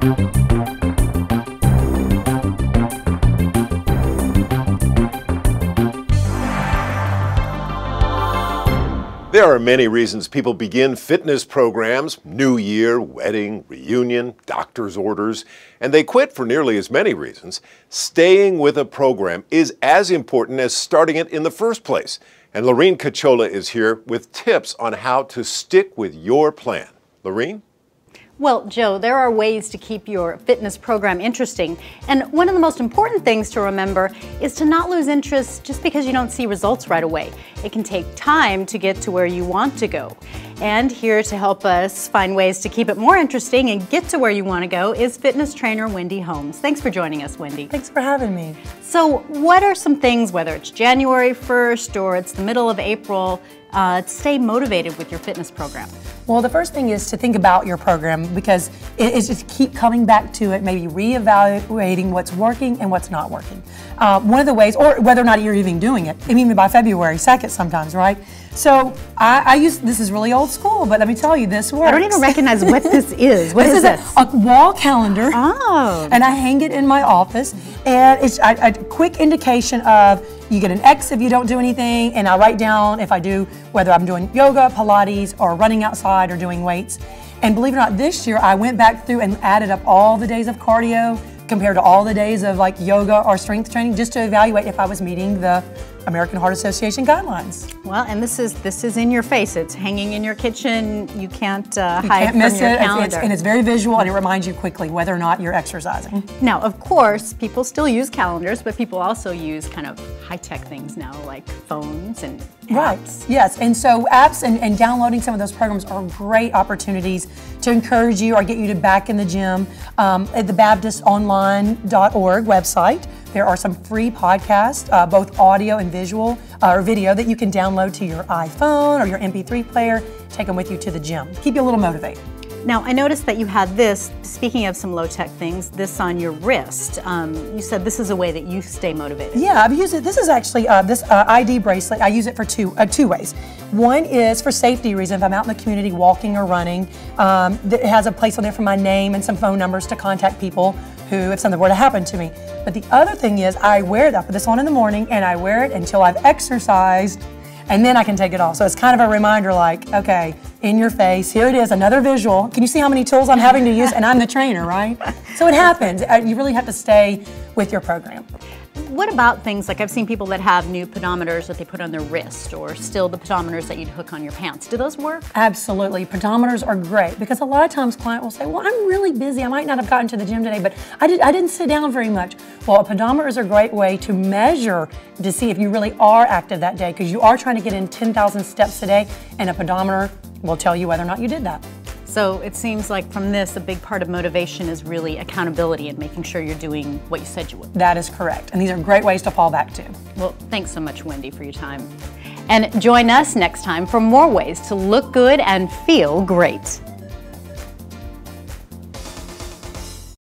There are many reasons people begin fitness programs: New Year, wedding, reunion, doctor's orders, and they quit for nearly as many reasons. Staying with a program is as important as starting it in the first place. And Lurene Cachola is here with tips on how to stick with your plan. Lurene? Well, Joe, there are ways to keep your fitness program interesting, and one of the most important things to remember is to not lose interest just because you don't see results right away. It can take time to get to where you want to go. And here to help us find ways to keep it more interesting and get to where you want to go is fitness trainer Wendy Holmes. Thanks for joining us, Wendy. Thanks for having me. So what are some things, whether it's January 1st or it's the middle of April, to stay motivated with your fitness program? Well, the first thing is to think about your program, because it's just keep coming back to it, maybe reevaluating what's working and what's not working. One of the ways, or whether or not you're even doing it, I mean by February 2nd sometimes, right? So I use, this is really old school, but let me tell you, this works. I don't even recognize what this is. What is this? A wall calendar. Oh. And I hang it in my office, and it's a quick indication of, you get an X if you don't do anything, and I write down if I do, whether I'm doing yoga, Pilates, or running outside or doing weights. And believe it or not, this year I went back through and added up all the days of cardio compared to all the days of like yoga or strength training, just to evaluate if I was meeting the American Heart Association guidelines. Well, and this is in your face. It's hanging in your kitchen. You can't hide from your calendar. And it's very visual, and it reminds you quickly whether or not you're exercising. Now, of course, people still use calendars, but people also use kind of high-tech things now, like phones and apps. Right, yes, and so apps and downloading some of those programs are great opportunities to encourage you or get you to back in the gym. At the BaptistOnline.org website, there are some free podcasts, both audio and visual or video, that you can download to your iPhone or your MP3 player, take them with you to the gym. Keep you a little motivated. Now, I noticed that you had this, speaking of some low-tech things, this on your wrist. You said this is a way that you stay motivated. Yeah, I've used it. This is actually this ID bracelet. I use it for two ways. One is for safety reasons. If I'm out in the community walking or running, it has a place on there for my name and some phone numbers to contact people who, if something were to happen to me. But the other thing is, I wear it, I put this on in the morning, and I wear it until I've exercised, and then I can take it off. So it's kind of a reminder, like, okay, in your face, here it is, another visual. Can you see how many tools I'm having to use? And I'm the trainer, right? So it happens. You really have to stay with your program. What about things like, I've seen people that have new pedometers that they put on their wrist, or still the pedometers that you'd hook on your pants. Do those work? Absolutely. Pedometers are great, because a lot of times clients will say, well, I'm really busy. I might not have gotten to the gym today, but I didn't sit down very much. Well, a pedometer is a great way to measure to see if you really are active that day, because you are trying to get in 10,000 steps a day, and a pedometer will tell you whether or not you did that. So it seems like from this, a big part of motivation is really accountability and making sure you're doing what you said you would. That is correct. And these are great ways to fall back to. Well, thanks so much, Wendy, for your time. And join us next time for more ways to look good and feel great.